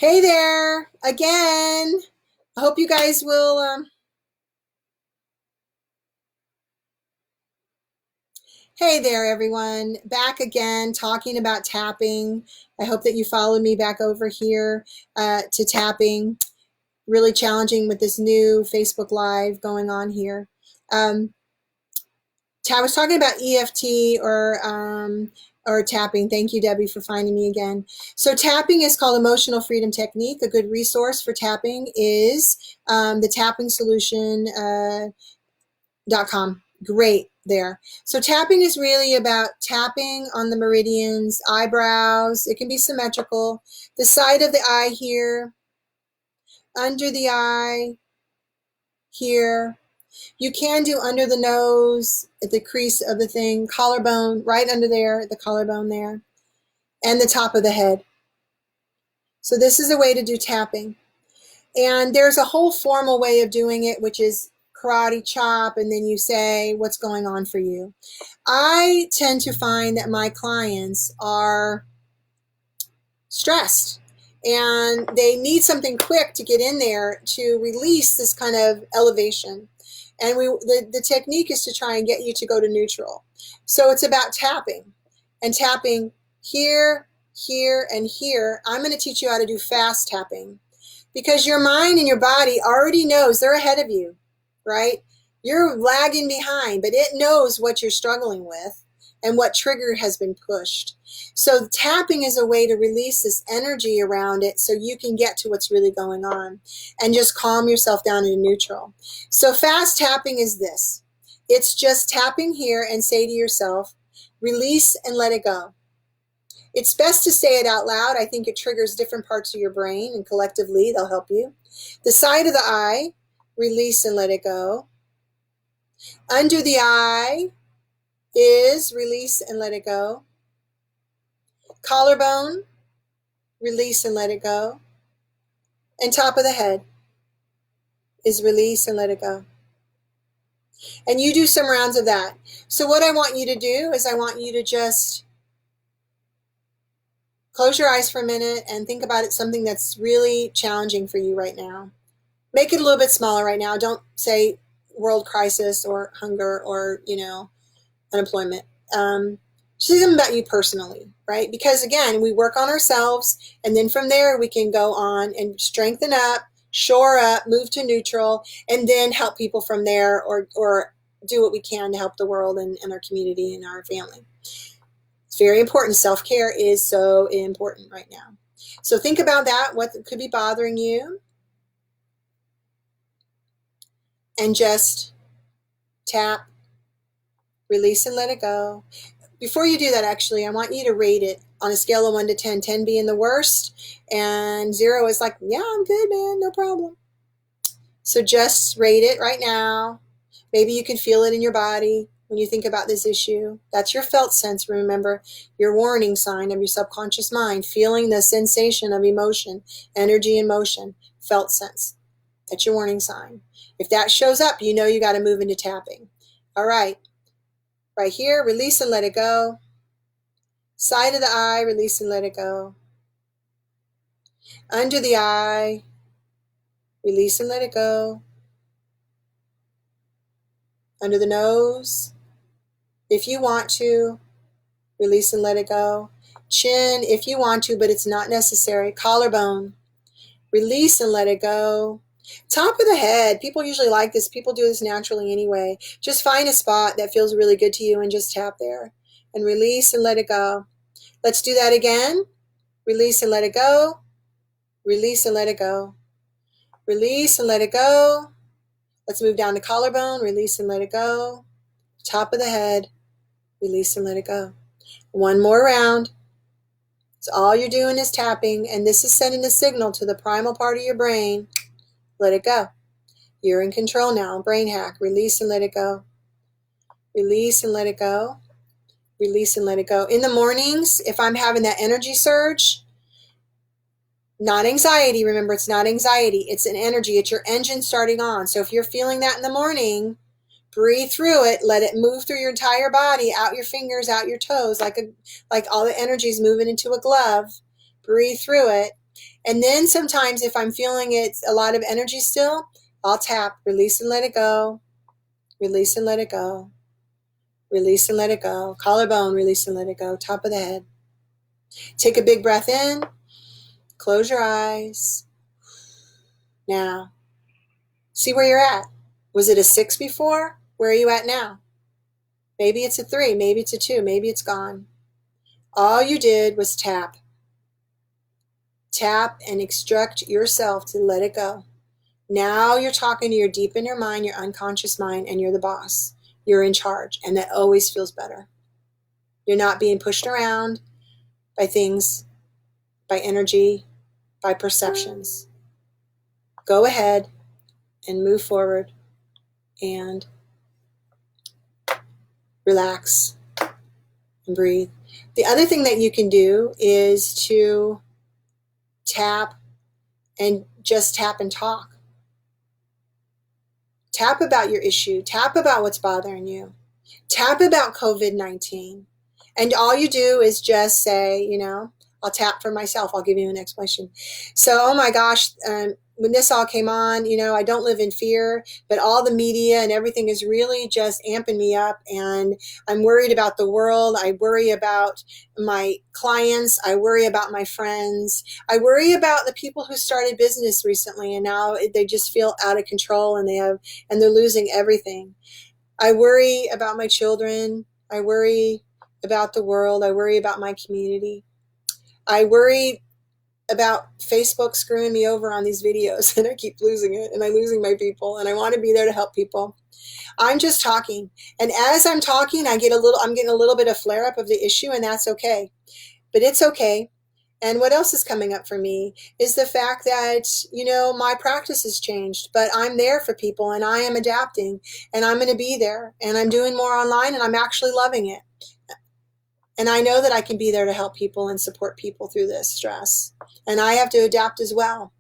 Hey there again. I hope you guys will. Hey there, everyone. Back again talking about tapping. I hope that you follow me back over here to tapping. Really challenging with this new Facebook Live going on here. Um, I was talking about EFT or tapping. Thank you, Debbie, for finding me again. So tapping is called Emotional Freedom Technique. A good resource for tapping is the Tapping Solution. .com. Great there. So tapping is really about tapping on the meridians, eyebrows. It can be symmetrical. The side of the eye here, under the eye here. You can do under the nose, at the crease of the thing, collarbone, right under there, the collarbone there, and the top of the head. So this is a way to do tapping. And there's a whole formal way of doing it, which is karate chop, and then you say what's going on for you. I tend to find that my clients are stressed and they need something quick to get in there to release this kind of elevation. And the technique is to try and get you to go to neutral. So it's about tapping and tapping here, here, and here. I'm going to teach you how to do fast tapping because your mind and your body already knows they're ahead of you, right? You're lagging behind, but it knows what you're struggling with and what trigger has been pushed. So tapping is a way to release this energy around it so you can get to what's really going on and just calm yourself down into neutral. So fast tapping is this. It's just tapping here and say to yourself, release and let it go. It's best to say it out loud. I think it triggers different parts of your brain, and collectively they'll help you. The side of the eye, release and let it go. Under the eye is release and let it go. Collarbone, release and let it go. And top of the head is release and let it go. And you do some rounds of that. So what I want you to do is I want you to just close your eyes for a minute and think about it, something that's really challenging for you right now. Make it a little bit smaller right now. Don't say world crisis or hunger or, unemployment. Say something about you personally, right? Because again, we work on ourselves, and then from there we can go on and strengthen up, shore up, move to neutral, and then help people from there, or do what we can to help the world and our community and our family. It's very important. Self-care is so important right now. So think about that, what could be bothering you, and just tap, release and let it go. Before you do that, actually, I want you to rate it on a scale of 1 to 10, 10 being the worst, and 0 is like, yeah, I'm good, man, no problem. So just rate it right now. Maybe you can feel it in your body when you think about this issue. That's your felt sense, remember, your warning sign of your subconscious mind, feeling the sensation of emotion, energy and motion, felt sense. That's your warning sign. If that shows up, you know you got to move into tapping. All right. Right here, release and let it go. Side of the eye, release and let it go. Under the eye, release and let it go. Under the nose, if you want to, release and let it go. Chin, if you want to, but it's not necessary. Collarbone, release and let it go. Top of the head, people usually like this. People do this naturally anyway. Just find a spot that feels really good to you and just tap there. And release and let it go. Let's do that again. Release and let it go. Release and let it go. Release and let it go. Let's move down to collarbone. Release and let it go. Top of the head. Release and let it go. One more round. So all you're doing is tapping, and this is sending a signal to the primal part of your brain. Let it go. You're in control now. Brain hack. Release and let it go. Release and let it go. Release and let it go. In the mornings, if I'm having that energy surge, not anxiety, remember, it's not anxiety. It's an energy. It's your engine starting on. So if you're feeling that in the morning, breathe through it. Let it move through your entire body, out your fingers, out your toes, like all the energy is moving into a glove. Breathe through it. And then sometimes if I'm feeling it's a lot of energy still, I'll tap, release and let it go, release and let it go, release and let it go. Collarbone, release and let it go. Top of the head. Take a big breath in. Close your eyes. Now, see where you're at. Was it a 6 before? Where are you at now? Maybe it's a 3, maybe it's a 2, maybe it's gone. All you did was tap. Tap and instruct yourself to let it go. Now you're talking to your deep inner mind, your unconscious mind, and you're the boss. You're in charge, and that always feels better. You're not being pushed around by things, by energy, by perceptions. Go ahead and move forward and relax and breathe. The other thing that you can do is to tap and just tap and talk. Tap about your issue. Tap about what's bothering you. Tap about COVID-19. And all you do is just say, I'll tap for myself. I'll give you an explanation. So, oh my gosh, when this all came on, I don't live in fear, but all the media and everything is really just amping me up. And I'm worried about the world. I worry about my clients. I worry about my friends. I worry about the people who started business recently and now they just feel out of control and they're losing everything. I worry about my children. I worry about the world. I worry about my community. I worry about Facebook screwing me over on these videos and I keep losing it and I'm losing my people and I want to be there to help people. I'm just talking. And as I'm talking, I'm getting a little bit of flare up of the issue and that's okay. But it's okay. And what else is coming up for me is the fact that, my practice has changed, but I'm there for people and I am adapting and I'm going to be there and I'm doing more online and I'm actually loving it. And I know that I can be there to help people and support people through this stress. And I have to adapt as well.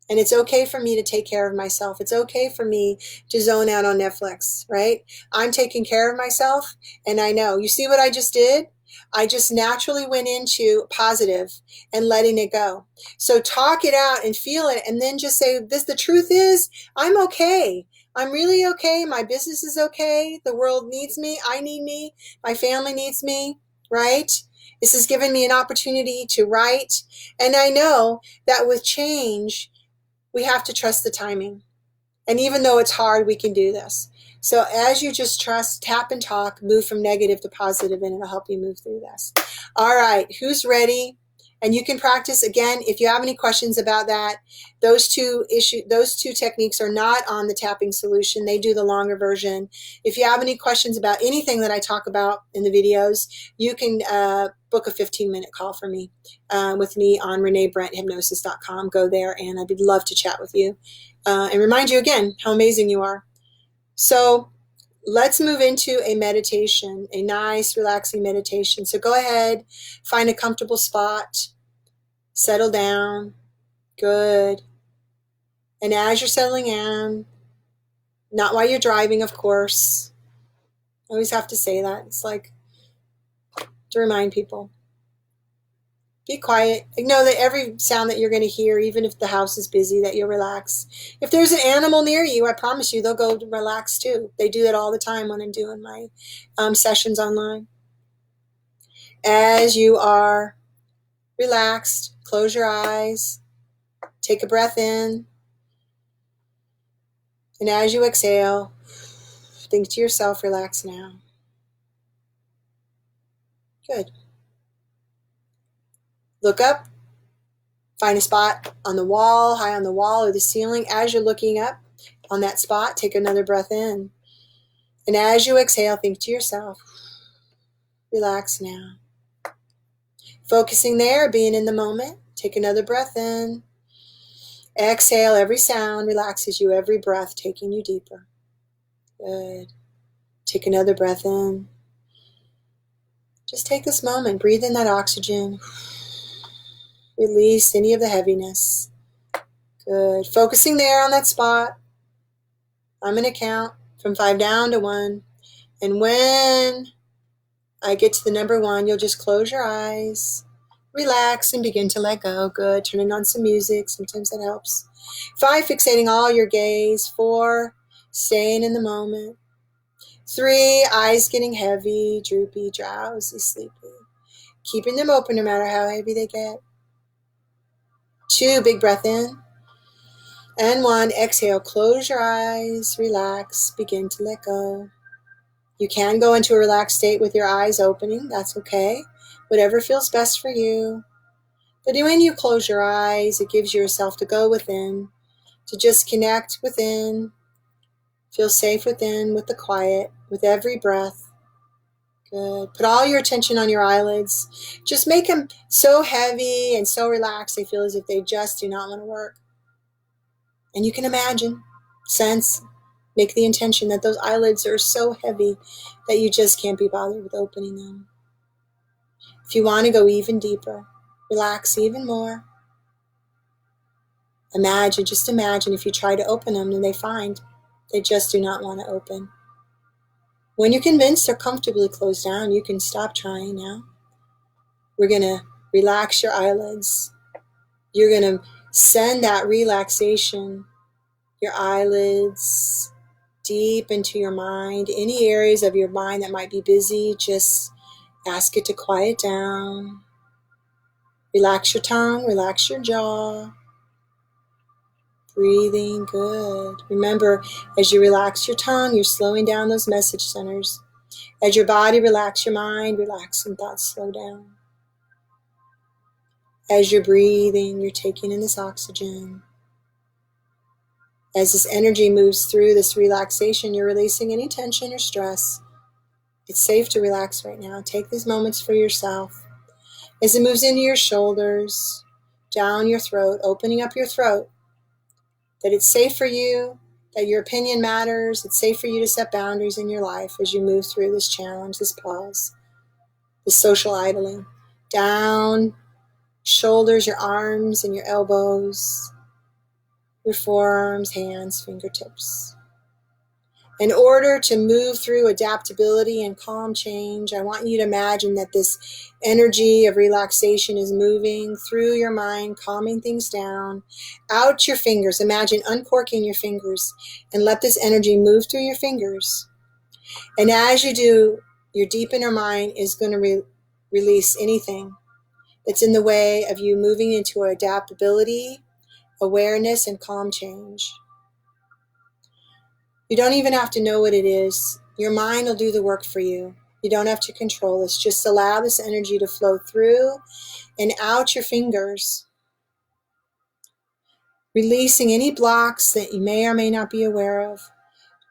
And it's okay for me to take care of myself. It's okay for me to zone out on Netflix, right? I'm taking care of myself and I know. You see what I just did? I just naturally went into positive and letting it go. So talk it out and feel it and then just say, the truth is, I'm okay. I'm really okay. My business is okay. The world needs me. I need me. My family needs me, right? This has given me an opportunity to write. And I know that with change, we have to trust the timing. And even though it's hard, we can do this. So as you just trust, tap and talk, move from negative to positive, and it'll help you move through this. All right, who's ready? And you can practice again. If you have any questions about that, those two techniques are not on the tapping solution. They do the longer version. If you have any questions about anything that I talk about in the videos, you can book a 15-minute call for me with me on reneebrenthypnosis.com. Go there, and I'd love to chat with you and remind you again how amazing you are. So let's move into a meditation, a nice, relaxing meditation. So go ahead, find a comfortable spot, settle down. Good. And as you're settling down, not while you're driving, of course. I always have to say that. It's like to remind people. Be quiet. Know that every sound that you're going to hear, even if the house is busy, that you'll relax. If there's an animal near you, I promise you, they'll go to relax too. They do that all the time when I'm doing my sessions online. As you are relaxed, close your eyes, take a breath in, and as you exhale, think to yourself, relax now. Good. Look up. Find a spot on the wall, high on the wall or the ceiling. As you're looking up on that spot, take another breath in. And as you exhale, think to yourself, relax now. Focusing there, being in the moment, take another breath in. Exhale, every sound relaxes you, every breath taking you deeper. Good. Take another breath in. Just take this moment, breathe in that oxygen. Release any of the heaviness. Good. Focusing there on that spot. I'm going to count from 5 down to 1. And when I get to the number 1, you'll just close your eyes Relax and begin to let go. Good. Turning on some music. Sometimes that helps. 5, fixating all your gaze. 4, staying in the moment. 3, eyes getting heavy, droopy, drowsy, sleepy. Keeping them open no matter how heavy they get. 2, big breath in. And 1, exhale. Close your eyes. Relax. Begin to let go. You can go into a relaxed state with your eyes opening. That's okay. Whatever feels best for you. But when you close your eyes, it gives yourself to go within, to just connect within, feel safe within with the quiet, with every breath. Good. Put all your attention on your eyelids. Just make them so heavy and so relaxed they feel as if they just do not want to work. And you can imagine, sense, make the intention that those eyelids are so heavy that you just can't be bothered with opening them. If you want to go even deeper, relax even more. Just imagine if you try to open them and they just do not want to open. When you're convinced they're comfortably closed down, you can stop trying now. We're going to relax your eyelids. You're going to send that relaxation, your eyelids, deep into your mind. Any areas of your mind that might be busy, just ask it to quiet down. Relax your tongue, relax your jaw. Breathing, good. Remember, as you relax your tongue, you're slowing down those message centers. As your body relax your mind, relax and thoughts slow down. As you're breathing, you're taking in this oxygen. As this energy moves through this relaxation, you're releasing any tension or stress. It's safe to relax right now. Take these moments for yourself. As it moves into your shoulders, down your throat, opening up your throat, that it's safe for you, that your opinion matters. It's safe for you to set boundaries in your life as you move through this challenge, this pause, this social idling. Down, shoulders, your arms and your elbows, your forearms, hands, fingertips. In order to move through adaptability and calm change, I want you to imagine that this energy of relaxation is moving through your mind, calming things down, out your fingers. Imagine uncorking your fingers and let this energy move through your fingers. And as you do, your deep inner mind is going to release anything that's in the way of you moving into adaptability, awareness, and calm change. You don't even have to know what it is. Your mind will do the work for you. You don't have to control this. Just allow this energy to flow through and out your fingers, releasing any blocks that you may or may not be aware of,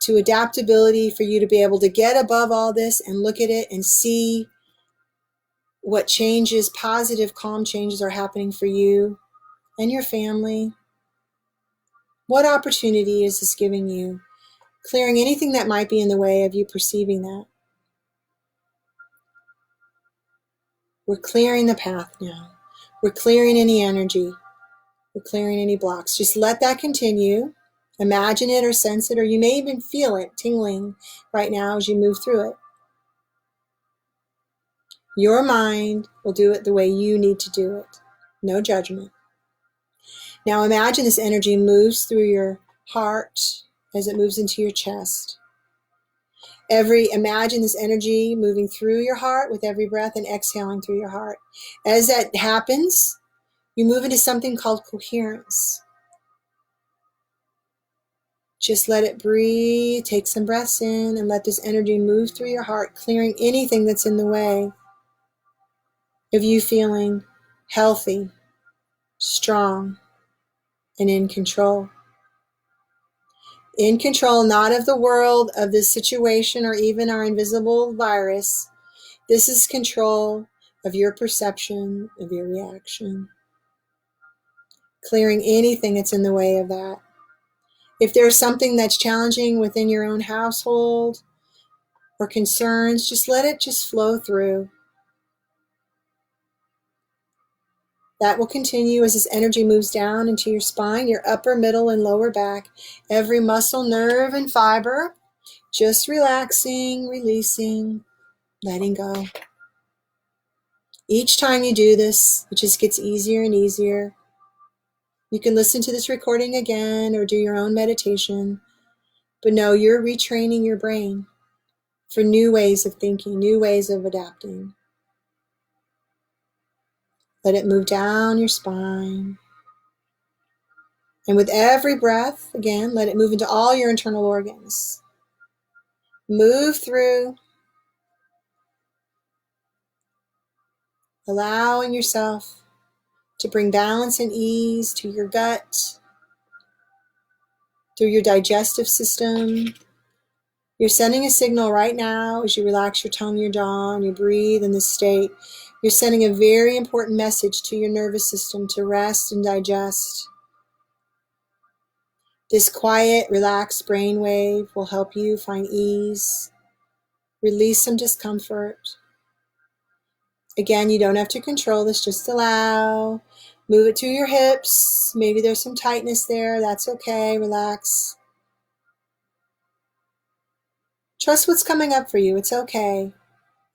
to adaptability for you to be able to get above all this and look at it and see what changes, positive, calm changes are happening for you and your family. What opportunity is this giving you? Clearing anything that might be in the way of you perceiving that. We're clearing the path now. We're clearing any energy. We're clearing any blocks. Just let that continue. Imagine it or sense it, or you may even feel it tingling right now as you move through it. Your mind will do it the way you need to do it. No judgment. Now imagine this energy moves through your heart as it moves into your chest. Imagine this energy moving through your heart with every breath and exhaling through your heart. As that happens, you move into something called coherence. Just let it breathe, take some breaths in, and let this energy move through your heart, clearing anything that's in the way of you feeling healthy, strong, and in control. In control, not of the world, of this situation, or even our invisible virus. This is control of your perception, of your reaction. Clearing anything that's in the way of that. If there's something that's challenging within your own household or concerns, just let it just flow through. That will continue as this energy moves down into your spine, your upper, middle, and lower back. Every muscle, nerve, and fiber, just relaxing, releasing, letting go. Each time you do this, it just gets easier and easier. You can listen to this recording again or do your own meditation, but know you're retraining your brain for new ways of thinking, new ways of adapting. Let it move down your spine. And with every breath, again, let it move into all your internal organs. Move through, allowing yourself to bring balance and ease to your gut, through your digestive system. You're sending a signal right now as you relax your tongue, your jaw, and you breathe in this state. You're sending a very important message to your nervous system to rest and digest. This quiet, relaxed brainwave will help you find ease, release some discomfort. Again, you don't have to control this, just allow. Move it to your hips. Maybe there's some tightness there. That's okay. Relax. Trust what's coming up for you. It's okay.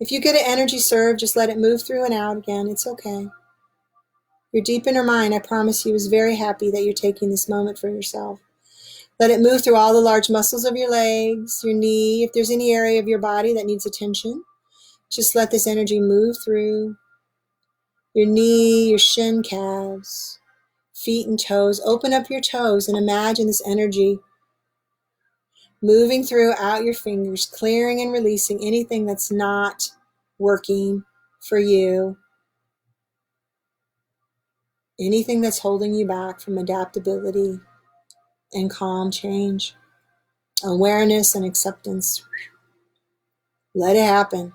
If you get an energy surge, just let it move through and out again. It's okay. Your deep inner mind, I promise you, is very happy that you're taking this moment for yourself. Let it move through all the large muscles of your legs, your knee. If there's any area of your body that needs attention, just let this energy move through your knee, your shin, calves, feet and toes. Open up your toes and imagine this energy moving throughout your fingers, clearing and releasing anything that's not working for you, anything that's holding you back from adaptability and calm change, awareness and acceptance. Let it happen.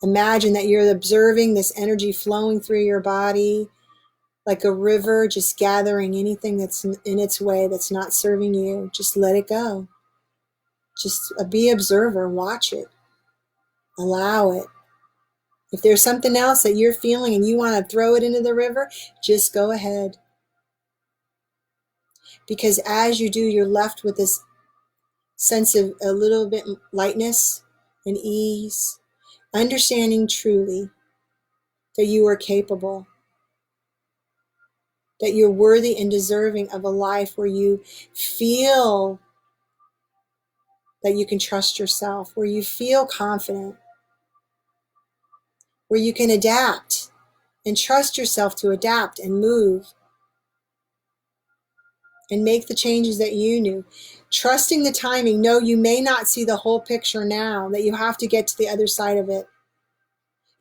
Imagine that you're observing this energy flowing through your body like a river, just gathering anything that's in its way that's not serving you. Just let it go. Just be observer, watch it, allow it. If there's something else that you're feeling and you want to throw it into the river, just go ahead. Because as you do, you're left with this sense of a little bit lightness and ease, understanding truly that you are capable, that you're worthy and deserving of a life where you feel that you can trust yourself, where you feel confident, where you can adapt and trust yourself to adapt and move and make the changes that you knew. Trusting the timing. No, you may not see the whole picture now, that you have to get to the other side of it.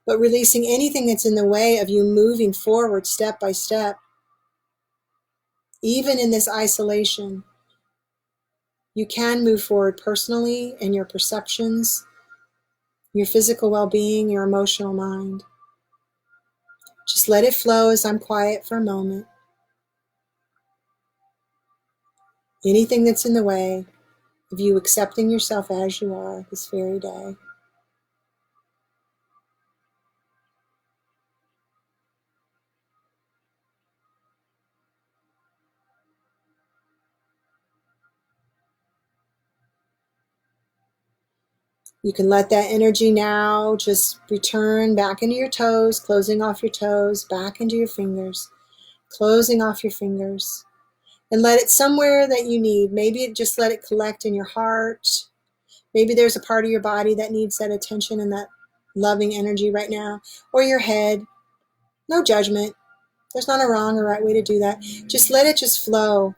But releasing anything that's in the way of you moving forward step by step. Even in this isolation, you can move forward personally in your perceptions, your physical well-being, your emotional mind. Just let it flow as I'm quiet for a moment. Anything that's in the way of you accepting yourself as you are this very day. You can let that energy now just return back into your toes, closing off your toes, back into your fingers, closing off your fingers. And let it somewhere that you need. Maybe just let it collect in your heart. Maybe there's a part of your body that needs that attention and that loving energy right now. Or your head. No judgment. There's not a wrong or right way to do that. Just let it just flow.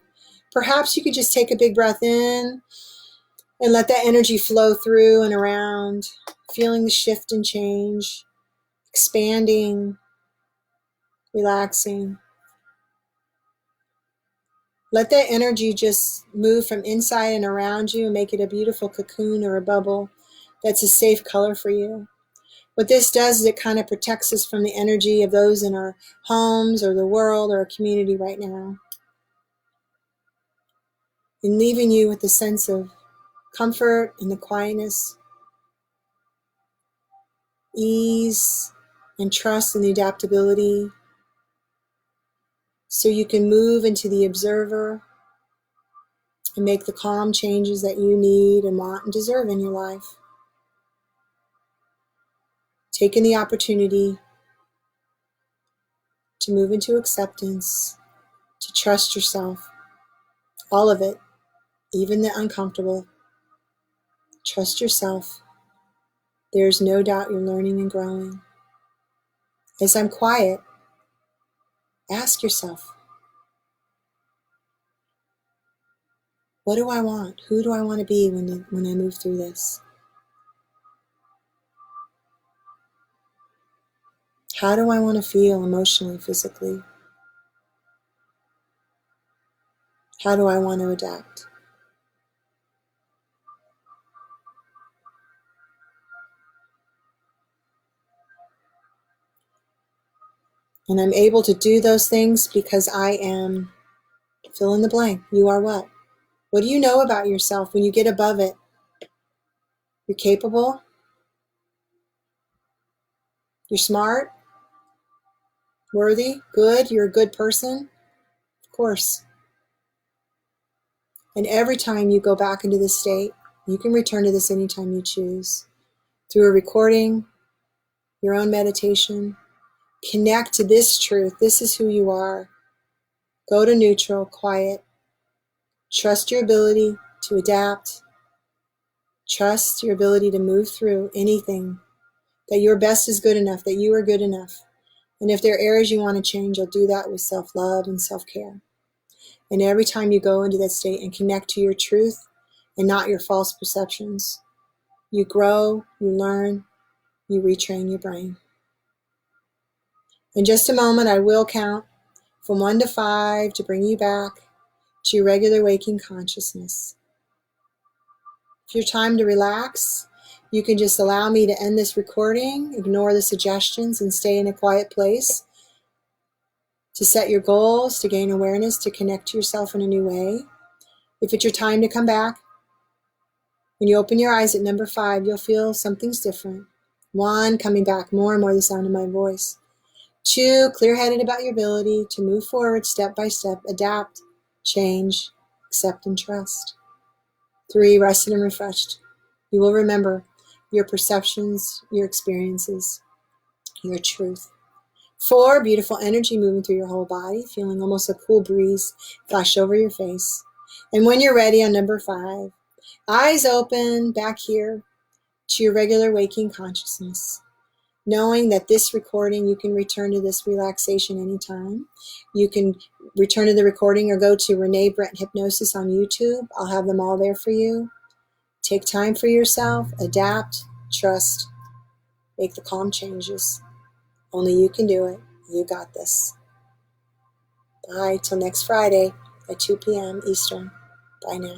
Perhaps you could just take a big breath in and let that energy flow through and around, feeling the shift and change, expanding, relaxing. Let that energy just move from inside and around you and make it a beautiful cocoon or a bubble that's a safe color for you. What this does is it kind of protects us from the energy of those in our homes or the world or our community right now, and leaving you with a sense of comfort and the quietness, ease, and trust in the adaptability, so you can move into the observer and make the calm changes that you need and want and deserve in your life. Taking the opportunity to move into acceptance, to trust yourself, all of it, even the uncomfortable. Trust yourself. There's no doubt you're learning and growing. As I'm quiet, ask yourself, what do I want? Who do I want to be when I move through this? How do I want to feel emotionally, physically? How do I want to adapt? And I'm able to do those things because I am, fill in the blank. You are what? What do you know about yourself when you get above it? You're capable. You're smart. Worthy. Good. You're a good person. Of course. And every time you go back into this state, you can return to this anytime you choose. Through a recording, your own meditation, connect to this truth. This is who you are. Go to neutral, quiet. Trust your ability to adapt. Trust your ability to move through anything. That your best is good enough, that you are good enough. And if there are areas you want to change, you'll do that with self-love and self-care. And every time you go into that state and connect to your truth and not your false perceptions, you grow, you learn, you retrain your brain. In just a moment, I will count from 1 to 5 to bring you back to your regular waking consciousness. If you're time to relax, you can just allow me to end this recording, ignore the suggestions, and stay in a quiet place to set your goals, to gain awareness, to connect to yourself in a new way. If it's your time to come back, when you open your eyes at number 5, you'll feel something's different. 1, coming back more and more the sound of my voice. 2, clear-headed about your ability to move forward step by step, adapt, change, accept, and trust. 3, rested and refreshed. You will remember your perceptions, your experiences, your truth. 4, beautiful energy moving through your whole body, feeling almost a cool breeze flash over your face. And when you're ready on number 5, eyes open back here to your regular waking consciousness. Knowing that this recording, you can return to this relaxation anytime. You can return to the recording or go to Rene, Brent, Hypnosis on YouTube. I'll have them all there for you. Take time for yourself, adapt, trust, make the calm changes. Only you can do it. You got this. Bye till next Friday at 2 p.m. Eastern. Bye now.